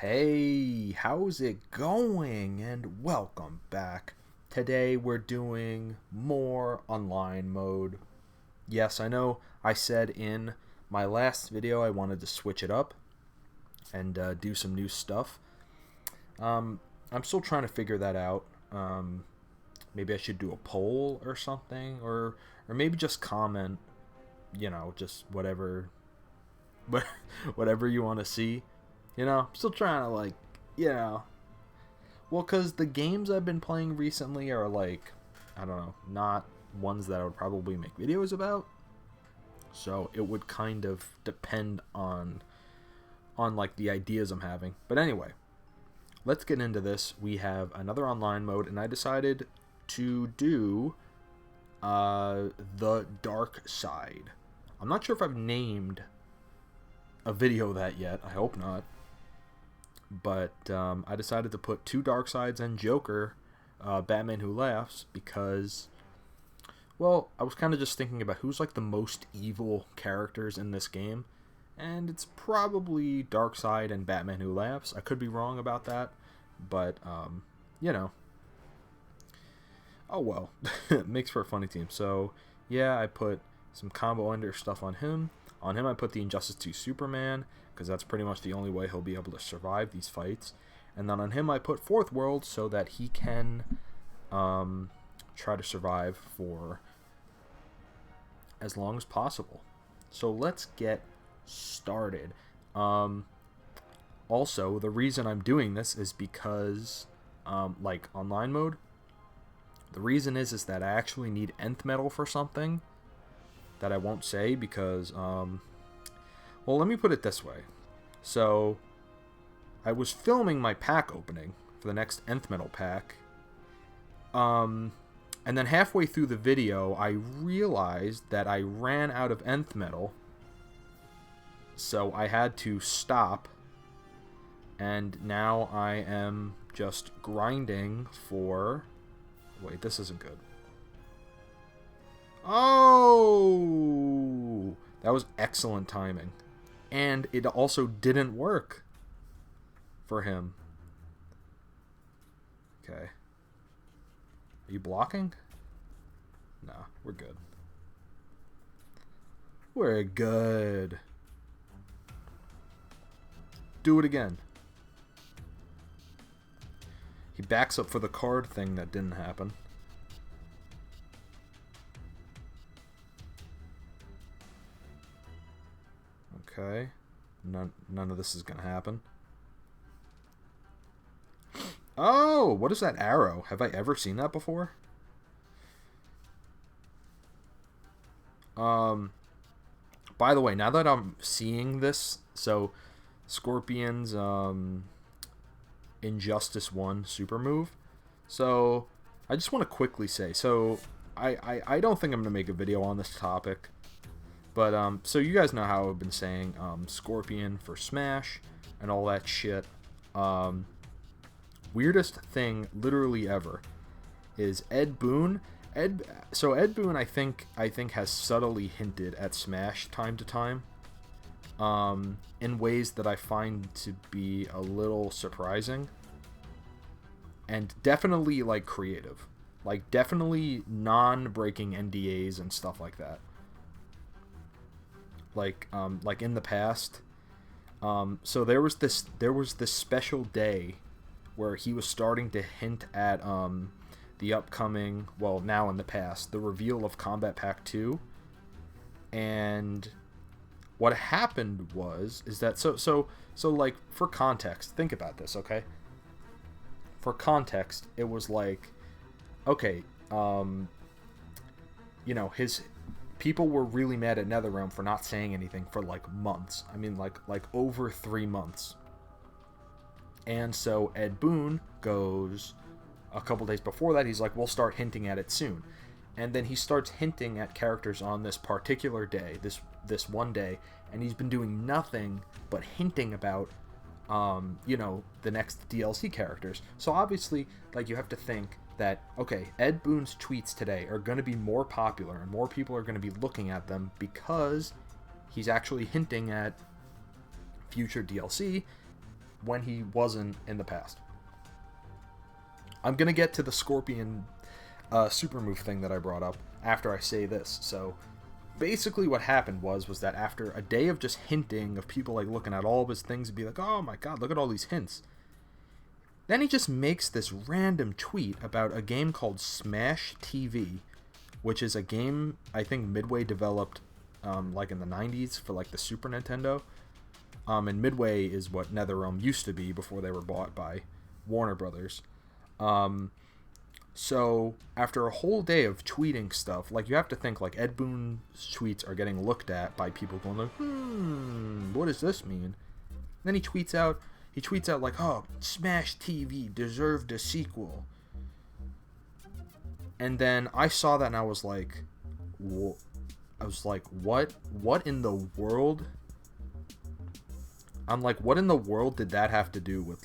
Hey, how's it going? And welcome back. Today we're doing more online mode. Yes, I know I said in my last video I wanted to switch it up and do some new stuff. I'm still trying to figure that out. Maybe I should do a poll or something, or maybe just comment, just whatever, whatever you want to see. I'm still trying to you know, well, because the games I've been playing recently are I don't know, not ones that I would probably make videos about. So it would kind of depend on the ideas I'm having. But anyway, let's get into this. We have another online mode, and I decided to do the Darkseid. I'm not sure if I've named a video of that yet. I hope not. But I decided to put two Darkseids and Joker, Batman Who Laughs, because, well, I was kind of just thinking about who's the most evil characters in this game, and it's probably Darkseid and Batman Who Laughs. I could be wrong about that, but oh well, it makes for a funny team. So yeah, I put some combo ender stuff on him. On him, I put the Injustice 2 Superman, because that's pretty much the only way he'll be able to survive these fights. And then on him, I put Fourth World so that he can try to survive for as long as possible. So let's get started. Also, the reason I'm doing this is because, online mode, the reason is that I actually need nth metal for something that I won't say because, well, let me put it this way. So, I was filming my pack opening for the next nth metal pack, and then halfway through the video, I realized that I ran out of nth metal, so I had to stop, and now I am just grinding for... Wait, this isn't good. Oh! That was excellent timing. And it also didn't work for him. Okay. Are you blocking? No, we're good. We're good. Do it again. He backs up for the card thing that didn't happen. Okay. None of this is going to happen. Oh, what is that arrow? Have I ever seen that before? By the way, now that I'm seeing this, so Scorpion's Injustice 1 super move. So I just want to quickly say, so I don't think I'm going to make a video on this topic. But, so you guys know how I've been saying, Scorpion for Smash and all that shit. Weirdest thing, literally ever, is Ed Boon. So Ed Boon, I think has subtly hinted at Smash time to time, in ways that I find to be a little surprising. And definitely, creative. Definitely non-breaking NDAs and stuff like that. Like in the past, so there was this special day where he was starting to hint at the upcoming, well, now in the past, the reveal of Combat Pack 2. And what happened is that so for context, think about this, okay? For context, it was okay, his people were really mad at NetherRealm for not saying anything for months. I mean, over 3 months. And so Ed Boon goes a couple days before that. He's like, "We'll start hinting at it soon," and then he starts hinting at characters on this particular day, this one day, and he's been doing nothing but hinting about, the next DLC characters. So obviously, you have to think that, okay, Ed Boon's tweets today are going to be more popular and more people are going to be looking at them because he's actually hinting at future DLC. when he wasn't in the past. I'm going to get to the Scorpion super move thing that I brought up after I say this. So basically what happened was that after a day of just hinting, of people like looking at all of his things and be like, oh my god, look at all these hints, then he just makes this random tweet about a game called Smash TV, which is a game I think Midway developed like in the 90s for like the Super Nintendo. And Midway is what NetherRealm used to be before they were bought by Warner Brothers. So after a whole day of tweeting stuff, like you have to think like Ed Boon's tweets are getting looked at by people going like, what does this mean? And then he tweets out like, oh, Smash TV deserved a sequel. And then I saw that and I was like, what in the world? I'm like, what in the world did that have to do with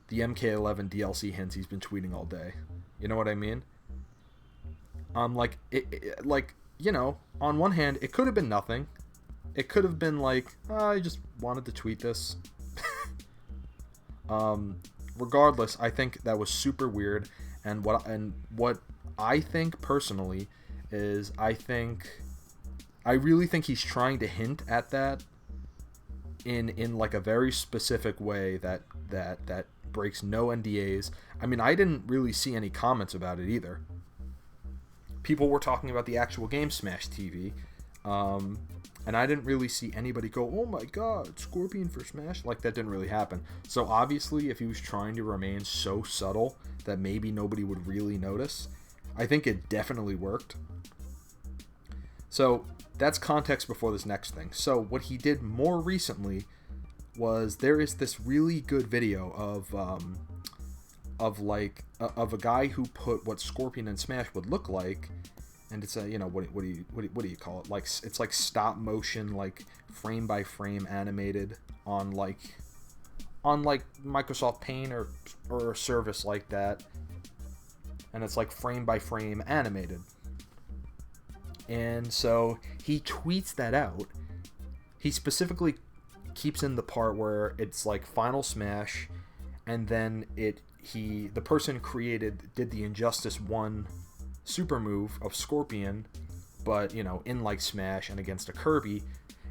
the MK11 DLC hints he's been tweeting all day? You know what I mean? Like, you know, on one hand, it could have been nothing. It could have been like, oh, I just wanted to tweet this. Regardless, I think that was super weird. And what I think personally is, I really think he's trying to hint at that in like a very specific way that breaks no NDAs. I mean, I didn't really see any comments about it either. People were talking about the actual game Smash TV, and I didn't really see anybody go, oh my god, Scorpion for Smash. Like, that didn't really happen. So obviously, if he was trying to remain so subtle that maybe nobody would really notice, I think it definitely worked. So that's context before this next thing. So what he did more recently was, there is this really good video of a guy who put what Scorpion and Smash would look like, and it's a, you know, what do you call it? Like, it's like stop motion, like frame by frame animated on like Microsoft Paint or a service like that, and it's like frame by frame animated. And so he tweets that out. He specifically keeps in the part where it's like Final Smash, and then the person did the Injustice 1 super move of Scorpion, but, you know, in like Smash and against a Kirby.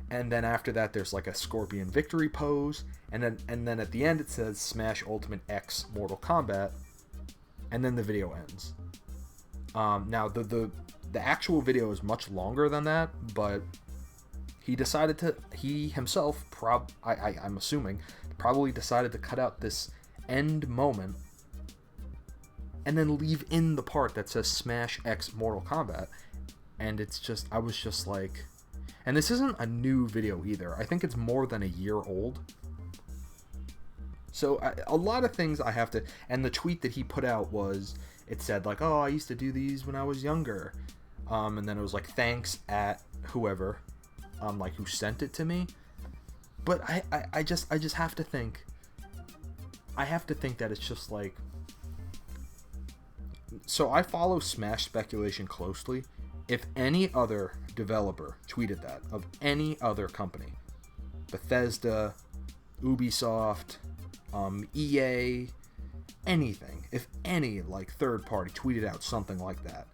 And then after that, there's like a Scorpion victory pose, and then at the end it says Smash Ultimate X Mortal Kombat, and then the video ends. Now the actual video is much longer than that, but he himself, I'm assuming, probably decided to cut out this end moment and then leave in the part that says Smash X Mortal Kombat. And I was just like, and this isn't a new video either. I think it's more than a year old. So a lot of things I have to, and the tweet that he put out was, it said like, oh, I used to do these when I was younger. And then it was like, thanks at whoever, like, who sent it to me. But I just have to think, that it's just like, so I follow Smash speculation closely. If any other developer tweeted that, of any other company, Bethesda, Ubisoft, EA, anything, if any like third party tweeted out something like that,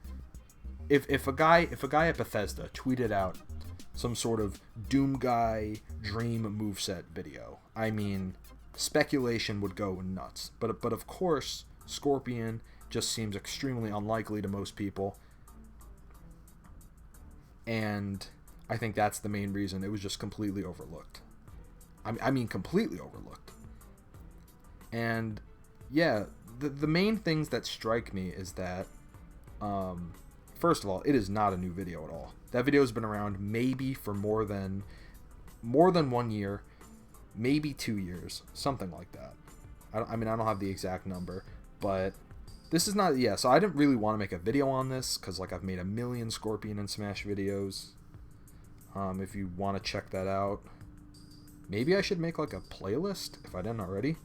if a guy at Bethesda tweeted out some sort of Doom Guy Dream moveset video, I mean, speculation would go nuts. But of course, Scorpion just seems extremely unlikely to most people, and I think that's the main reason it was just completely overlooked. I mean, completely overlooked. And yeah, the main things that strike me is that, first of all, it is not a new video at all. That video has been around maybe for more than 1 year, maybe 2 years, something like that. I mean, I don't have the exact number, but this is not, yeah, so I didn't really want to make a video on this, because, like, I've made a million Scorpion and Smash videos. If you want to check that out. Maybe I should make, like, a playlist, if I didn't already.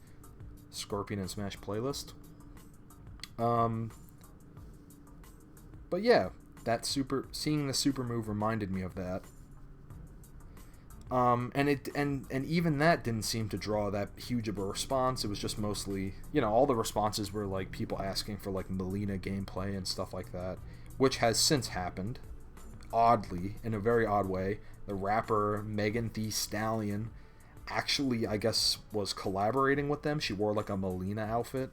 Scorpion and Smash playlist. But yeah, seeing the super move reminded me of that. And even that didn't seem to draw that huge of a response. It was just mostly, all the responses were like people asking for like Melina gameplay and stuff like that, which has since happened. Oddly, in a very odd way, the rapper Megan Thee Stallion actually, I guess, was collaborating with them. She wore like a Melina outfit,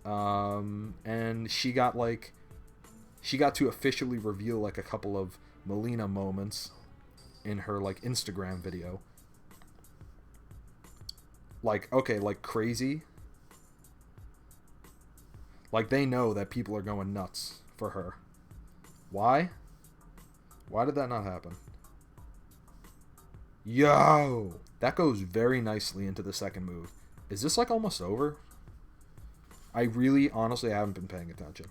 and she got to officially reveal like a couple of Melina moments in her like Instagram video. Like, okay, like crazy. Like they know that people are going nuts for her. Why? Why did that not happen? Yo! That goes very nicely into the second move. Is this like almost over? I really honestly haven't been paying attention.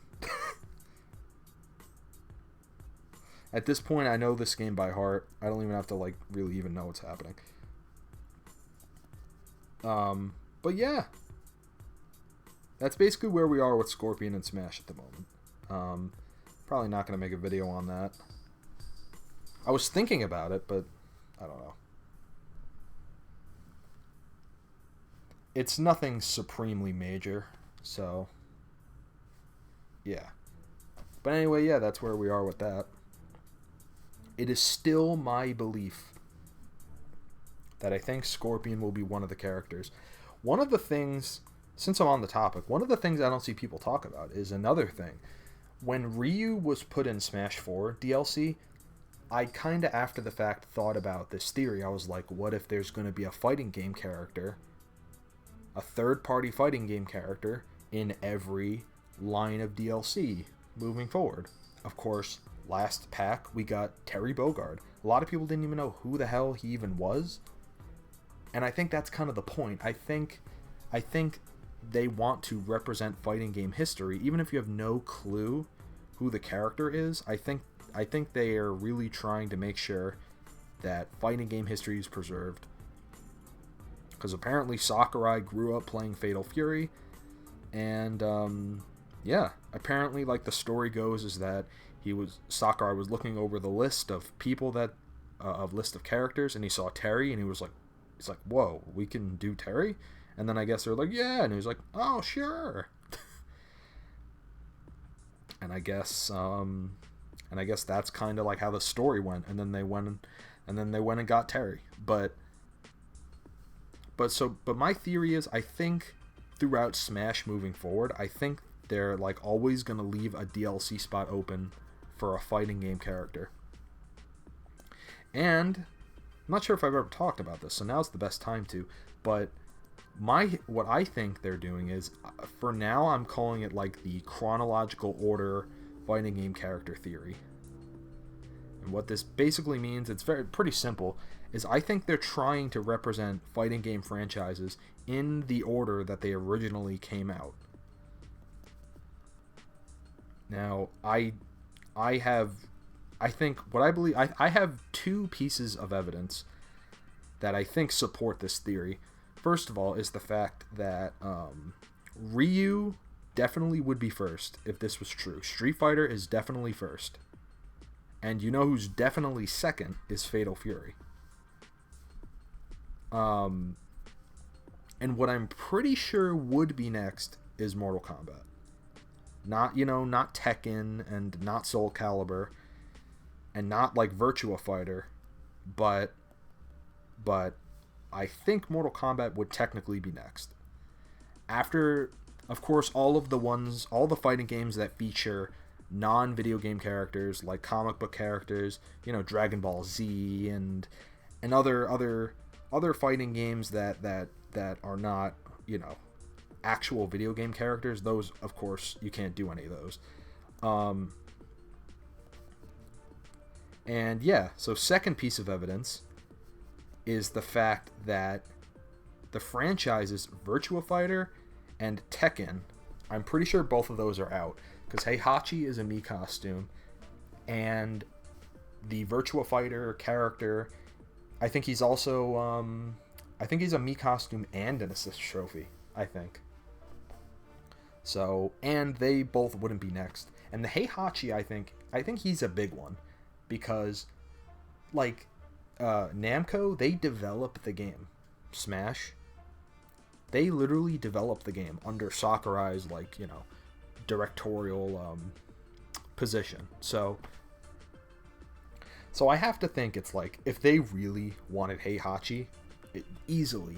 At this point, I know this game by heart. I don't even have to like really even know what's happening. But yeah, that's basically where we are with Scorpion and Smash at the moment. Probably not going to make a video on that. I was thinking about it, but I don't know. It's nothing supremely major, so yeah. But anyway, yeah, that's where we are with that. It is still my belief that I think Scorpion will be one of the characters. One of the things, since I'm on the topic, one of the things I don't see people talk about is another thing. When Ryu was put in Smash 4 DLC, I kind of after the fact thought about this theory. I was like, what if there's going to be a fighting game character, a third-party fighting game character in every line of DLC moving forward? Of course, last pack we got Terry Bogard. A lot of people didn't even know who the hell he even was, and I think that's kind of the point. I think they want to represent fighting game history, even if you have no clue who the character is. I think they are really trying to make sure that fighting game history is preserved. Because apparently Sakurai grew up playing Fatal Fury, and yeah, apparently like the story goes is that Sakurai was looking over the list of people list of characters, and he saw Terry, and he's like, whoa, we can do Terry? And then I guess they're like, yeah, and he was like, oh sure. and I guess that's kind of like how the story went, and then they went and got Terry. But my theory is, I think throughout Smash moving forward, I think they're like always gonna leave a DLC spot open for a fighting game character. And I'm not sure if I've ever talked about this, so now's the best time to. But what I think they're doing is, for now, I'm calling it like the chronological order fighting game character theory. And what this basically means, it's pretty simple, is I think they're trying to represent fighting game franchises in the order that they originally came out. Now, I have two pieces of evidence that I think support this theory. First of all is the fact that Ryu definitely would be first if this was true. Street Fighter is definitely first. And you know who's definitely second is Fatal Fury. And what I'm pretty sure would be next is Mortal Kombat. Not Tekken and not Soul Calibur and not like Virtua Fighter, but I think Mortal Kombat would technically be next. After, of course, all the fighting games that feature non-video game characters like comic book characters, Dragon Ball Z and other fighting games that are not, actual video game characters. Those, of course, you can't do any of those. And yeah, so second piece of evidence is the fact that the franchises Virtua Fighter and Tekken, I'm pretty sure both of those are out, because Heihachi is a Mii costume, and the Virtua Fighter character, I think he's also, he's a Mii costume and an assist trophy, I think. So, and they both wouldn't be next. And the Heihachi, I think he's a big one, because, like, Namco, they develop the game Smash. They literally develop the game under Sakurai's, like, you know, directorial position. So I have to think it's like, if they really wanted Heihachi, easily,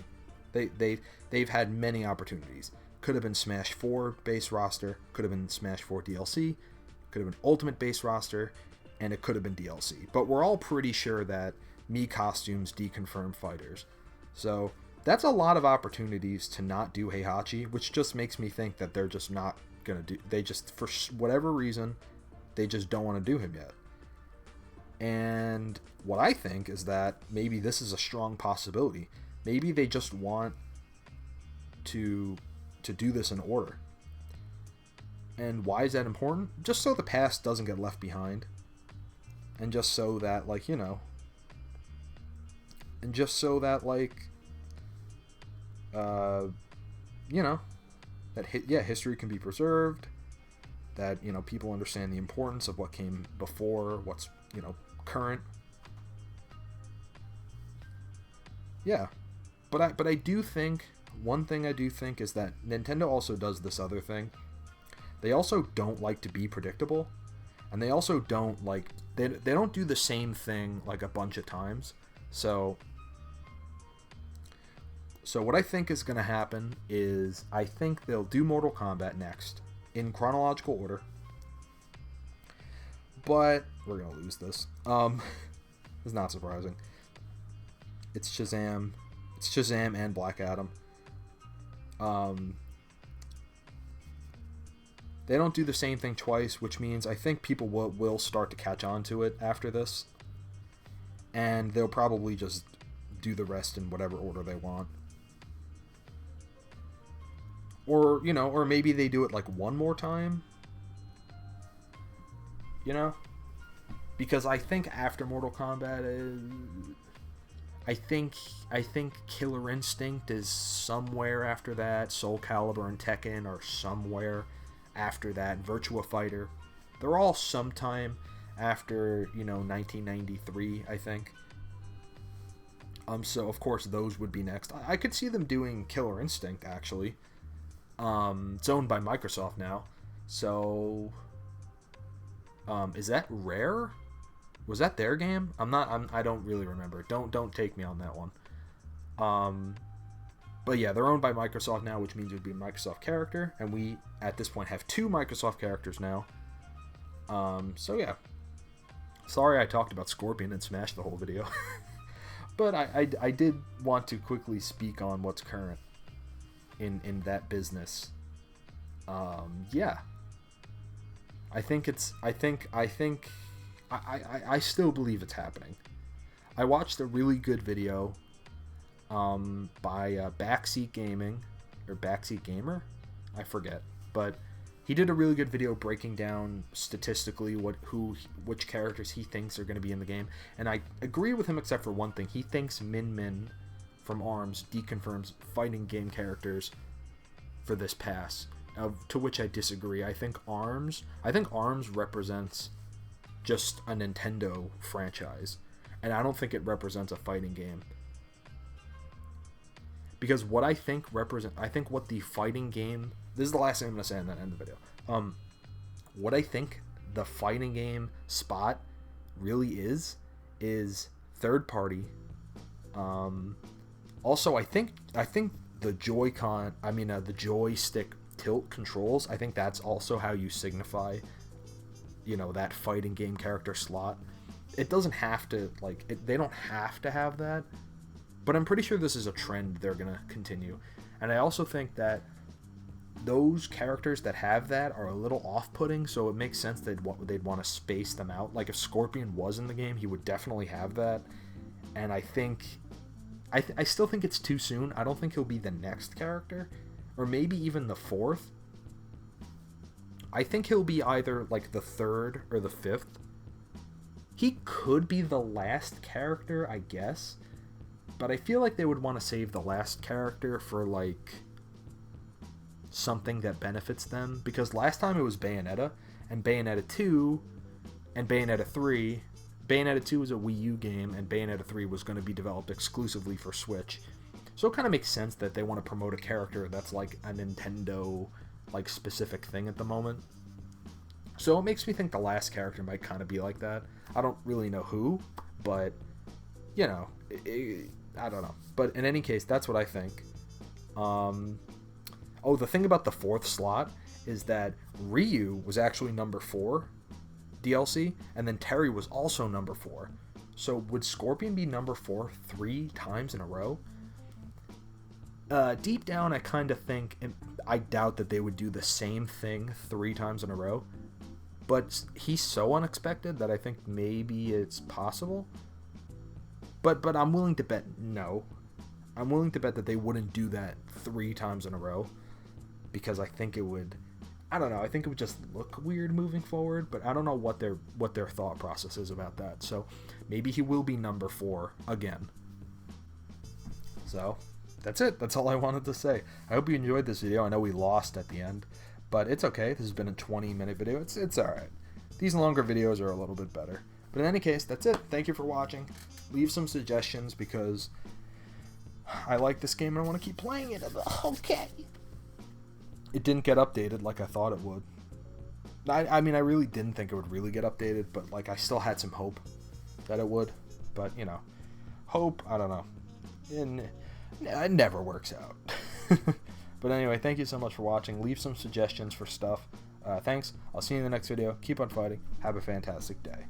they've had many opportunities. Could have been Smash 4 base roster, could have been Smash 4 DLC, could have been Ultimate base roster, and it could have been DLC. But we're all pretty sure that Mii costumes deconfirm fighters. So that's a lot of opportunities to not do Heihachi, which just makes me think that they're just not gonna do. They just, for whatever reason, they just don't want to do him yet. And what I think is that maybe this is a strong possibility. Maybe they just want to do this in order. And why is that important? Just so the past doesn't get left behind. And just so that, like, you know, and just so that, like, you know, that history can be preserved, that, you know, people understand the importance of what came before, what's, you know, current. Yeah. But I do think, one thing I do think is that Nintendo also does this other thing. They also don't like to be predictable, and they also don't like, they don't do the same thing like a bunch of times. So what I think is going to happen is, I think they'll do Mortal Kombat next in chronological order. But we're going to lose this. It's not surprising. It's Shazam and Black Adam. They don't do the same thing twice, which means I think people will start to catch on to it after this. And they'll probably just do the rest in whatever order they want. Or, you know, or maybe they do it like one more time. You know? Because I think after Mortal Kombat, I think Killer Instinct is somewhere after that. Soul Calibur and Tekken are somewhere after that. Virtua Fighter, they're all sometime after, you know, 1993, I think. So of course those would be next. I could see them doing Killer Instinct, actually. It's owned by Microsoft now. So is that Rare? Was that their game? I don't really remember. Don't take me on that one. But yeah, they're owned by Microsoft now, which means it would be a Microsoft character, and we at this point have 2 Microsoft characters now. So yeah. Sorry I talked about Scorpion and Smash the whole video. But I did want to quickly speak on what's current in that business. Yeah. I still believe it's happening. I watched a really good video by Backseat Gaming, or Backseat Gamer, I forget, but he did a really good video breaking down statistically which characters he thinks are going to be in the game, and I agree with him except for one thing. He thinks Min Min from ARMS deconfirms fighting game characters for this pass, to which I disagree. I think ARMS represents just a Nintendo franchise, and I don't think it represents a fighting game. Because what I think what the fighting game, this is the last thing I'm going to say and then end the video. What I think the fighting game spot really is third party. Also, I think the the joystick tilt controls, I think that's also how you signify, you know, that fighting game character slot. It doesn't have to, like, they don't have to have that, but I'm pretty sure this is a trend they're gonna continue. And I also think that those characters that have that are a little off-putting, so it makes sense they'd want to space them out. Like, if Scorpion was in the game, he would definitely have that. And I think I still think it's too soon. I don't think he'll be the next character, or maybe even the 4th. I think he'll be either like the 3rd or the 5th. He could be the last character, I guess, but I feel like they would want to save the last character for, like, something that benefits them, because last time it was Bayonetta, and Bayonetta 2 and Bayonetta 3, Bayonetta 2 was a Wii U game, and Bayonetta 3 was going to be developed exclusively for Switch. So it kind of makes sense that they want to promote a character that's like a Nintendo like specific thing at the moment. So it makes me think the last character might kind of be like that. I don't really know who, but you know, I don't know. But in any case, that's what I think. Oh, the thing about the 4th slot is that Ryu was actually number 4 DLC, and then Terry was also number 4. So would Scorpion be number 4 3 times in a row? Deep down, I kind of think, and I doubt that they would do the same thing 3 times in a row, but he's so unexpected that I think maybe it's possible. But I'm willing to bet no. I'm willing to bet that they wouldn't do that 3 times in a row, because I think it would, I don't know, I think it would just look weird moving forward, but I don't know what their thought process is about that. So maybe he will be number 4 again. So that's it. That's all I wanted to say. I hope you enjoyed this video. I know we lost at the end, but it's okay. This has been a 20-minute video. It's all right. These longer videos are a little bit better. But in any case, that's it. Thank you for watching. Leave some suggestions because I like this game and I want to keep playing it. Okay. It didn't get updated like I thought it would. I mean, I really didn't think it would really get updated, but like I still had some hope that it would. But, you know, hope, I don't know. It never works out. But anyway, thank you so much for watching. Leave some suggestions for stuff. Thanks. I'll see you in the next video. Keep on fighting. Have a fantastic day.